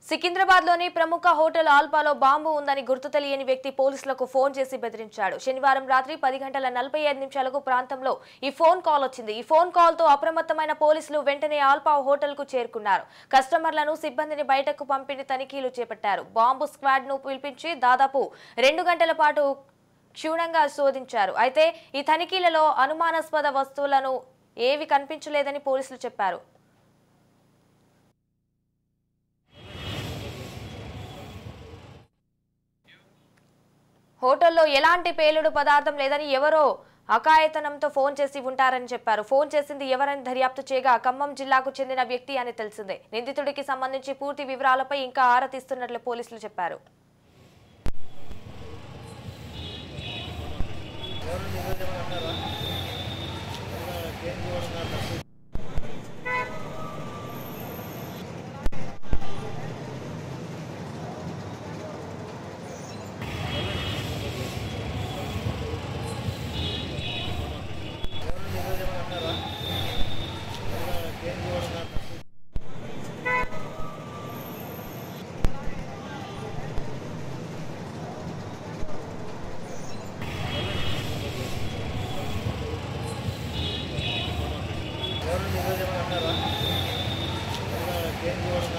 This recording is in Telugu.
సికింద్రాబాద్ లోని ప్రముఖ హోటల్ ఆల్పాలో బాంబు ఉందని గుర్తు తెలియని వ్యక్తి పోలీసులకు ఫోన్ చేసి బెదిరించాడు. శనివారం రాత్రి 10:45 ప్రాంతంలో ఈ ఫోన్ కాల్ వచ్చింది. ఈ ఫోన్ కాల్ తో అప్రమత్తమైన పోలీసులు వెంటనే ఆల్పా హోటల్ కు చేరుకున్నారు. కస్టమర్లను సిబ్బందిని బయటకు పంపిణీ తనిఖీలు చేపట్టారు. బాంబు స్క్వాడ్ ను పిలిపించి దాదాపు 2 గంటల పాటు క్షుణ్ణంగా శోధించారు. అయితే ఈ తనిఖీలలో అనుమానాస్పద వస్తువులను ఏవి కనిపించలేదని పోలీసులు చెప్పారు. హోటల్లో ఎలాంటి పేలుడు పదార్థం లేదని ఎవరో అకాయతనంతో ఫోన్ చేసి ఉంటారని చెప్పారు. ఫోన్ చేసింది ఎవరని దర్యాప్తు చేయగా ఖమ్మం జిల్లాకు చెందిన వ్యక్తి అని తెలిసిందే. నిందితుడికి సంబంధించి పూర్తి వివరాలపై ఇంకా ఆరా తీస్తున్నట్లు పోలీసులు చెప్పారు. ఎవరు